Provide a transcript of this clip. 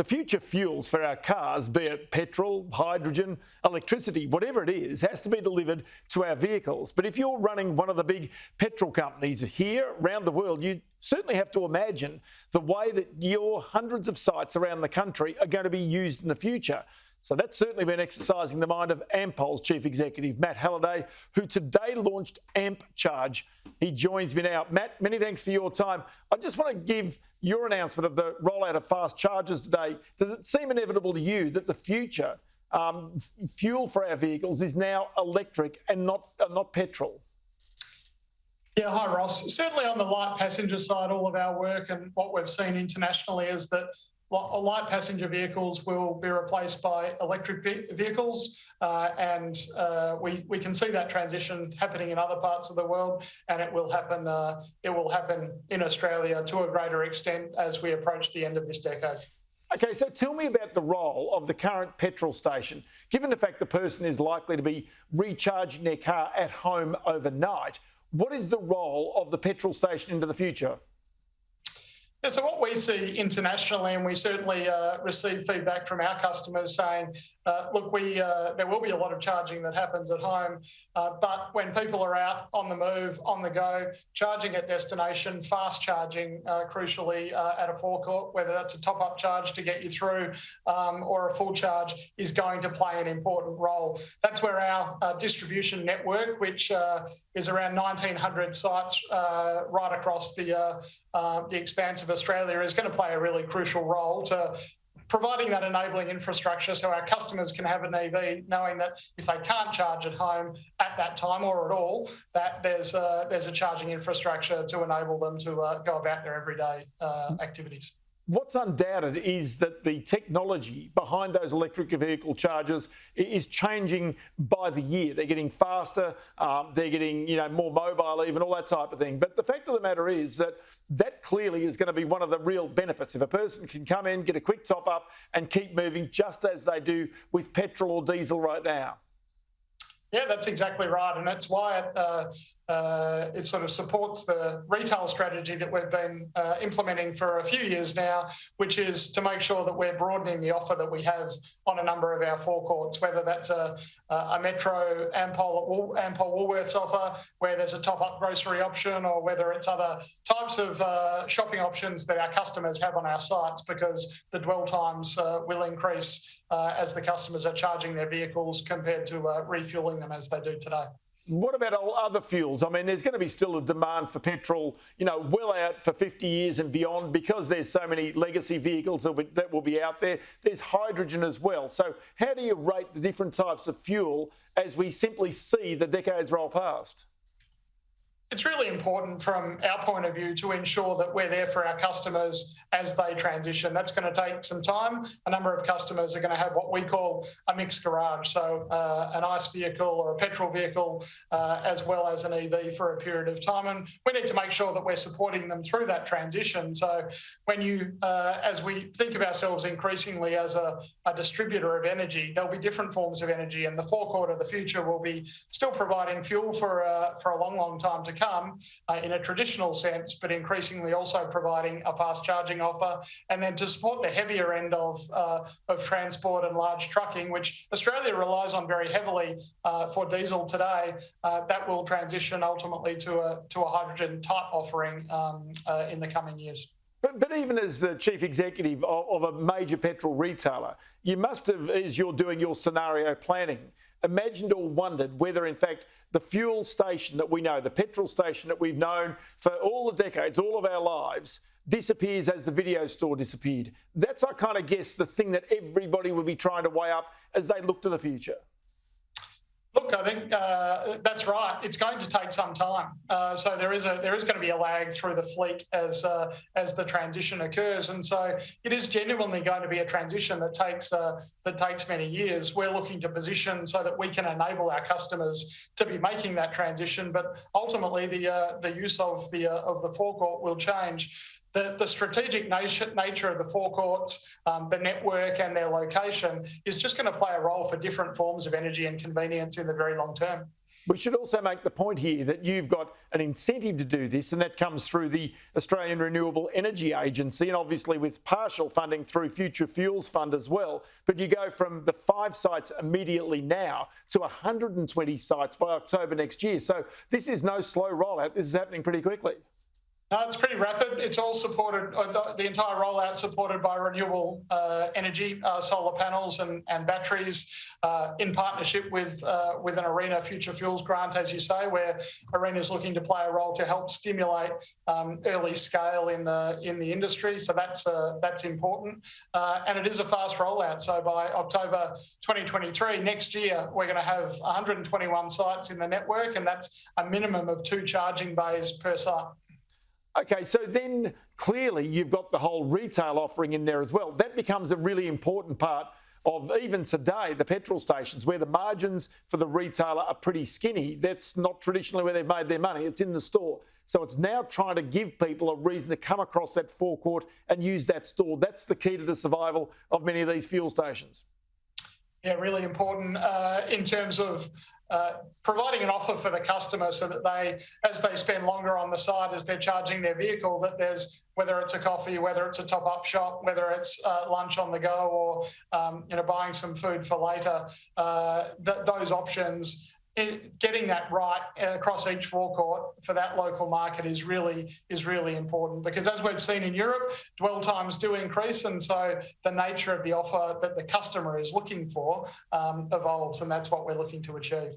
The future fuels for our cars, be it petrol, hydrogen, electricity, whatever it is, has to be delivered to our vehicles. But if you're running one of the big petrol companies here around the world, you certainly have to imagine the way that your hundreds of sites around the country are going to be used in the future. So that's certainly been exercising the mind of Ampol's Chief Executive, Matt Halliday, who today launched AmpCharge. He joins me now. Matt, many thanks for your time. I just want to give your announcement of the rollout of fast chargers today. Does it seem inevitable to you that the future fuel for our vehicles is now electric and not petrol? Yeah, hi Ross. Certainly on the light passenger side, all of our work and what we've seen internationally is that light passenger vehicles will be replaced by electric vehicles, and we can see that transition happening in other parts of the world, and it will happen. It will happen in Australia to a greater extent as we approach the end of this decade. Okay, so tell me about the role of the current petrol station. Given the fact the person is likely to be recharging their car at home overnight, what is the role of the petrol station into the future? Yeah, so what we see internationally, and we certainly receive feedback from our customers saying, look, there will be a lot of charging that happens at home, but when people are out on the move, on the go, charging at destination, fast charging, crucially at a forecourt, whether that's a top-up charge to get you through or a full charge, is going to play an important role. That's where our distribution network, which is around 1,900 sites right across the expanse of Australia, is going to play a really crucial role to providing that enabling infrastructure so our customers can have an EV, knowing that if they can't charge at home at that time or at all, that there's a charging infrastructure to enable them to go about their everyday activities. What's undoubted is that the technology behind those electric vehicle chargers is changing by the year. They're getting faster, they're getting more mobile even, all that type of thing. But the fact of the matter is that clearly is going to be one of the real benefits. If a person can come in, get a quick top up and keep moving just as they do with petrol or diesel right now. Yeah, that's exactly right. And that's why it sort of supports the retail strategy that we've been implementing for a few years now, which is to make sure that we're broadening the offer that we have on a number of our forecourts, whether that's a Metro Ampol Woolworths offer, where there's a top-up grocery option, or whether it's other types of shopping options that our customers have on our sites, because the dwell times will increase as the customers are charging their vehicles compared to refueling them as they do today. What about all other fuels? I mean, there's going to be still a demand for petrol, well out for 50 years and beyond, because there's so many legacy vehicles that will be out there. There's hydrogen as well. So how do you rate the different types of fuel as we simply see the decades roll past? It's really important from our point of view to ensure that we're there for our customers as they transition. That's going to take some time. A number of customers are going to have what we call a mixed garage, so an ICE vehicle or a petrol vehicle, as well as an EV for a period of time. And we need to make sure that we're supporting them through that transition. So when as we think of ourselves increasingly as a distributor of energy, there'll be different forms of energy, and the forecourt of the future will be still providing fuel for a long, long time to come in a traditional sense, but increasingly also providing a fast charging offer. And then to support the heavier end of transport and large trucking, which Australia relies on very heavily for diesel today, that will transition ultimately to a hydrogen type offering in the coming years. But even as the chief executive of a major petrol retailer, you must have, as you're doing your scenario planning, imagined or wondered whether, in fact, the fuel station that we know, the petrol station that we've known for all the decades, all of our lives, disappears as the video store disappeared. That's, I kind of guess, the thing that everybody will be trying to weigh up as they look to the future. Look, I think that's right. It's going to take some time. So there is going to be a lag through the fleet as the transition occurs, and so it is genuinely going to be a transition that takes many years. We're looking to position so that we can enable our customers to be making that transition, but ultimately the use of the forecourt will change. The strategic nature of the forecourts, the network and their location is just going to play a role for different forms of energy and convenience in the very long term. We should also make the point here that you've got an incentive to do this, and that comes through the Australian Renewable Energy Agency, and obviously with partial funding through Future Fuels Fund as well. But you go from the 5 sites immediately now to 120 sites by October next year. So this is no slow rollout. This is happening pretty quickly. No, it's pretty rapid. It's all supported, the entire rollout supported by renewable energy, solar panels and batteries, in partnership with an ARENA Future Fuels grant, as you say, where ARENA is looking to play a role to help stimulate early scale in the industry. So that's important, and it is a fast rollout. So by October 2023, next year, we're going to have 121 sites in the network, and that's a minimum of 2 charging bays per site. Okay, so then clearly you've got the whole retail offering in there as well. That becomes a really important part of even today, the petrol stations, where the margins for the retailer are pretty skinny. That's not traditionally where they've made their money. It's in the store. So it's now trying to give people a reason to come across that forecourt and use that store. That's the key to the survival of many of these fuel stations. Yeah, really important in terms of providing an offer for the customer so that they, as they spend longer on the site, as they're charging their vehicle, that there's, whether it's a coffee, whether it's a top-up shop, whether it's lunch on the go, or buying some food for later, those options. Getting that right across each forecourt for that local market is really important, because as we've seen in Europe, dwell times do increase, and so the nature of the offer that the customer is looking for evolves, and that's what we're looking to achieve.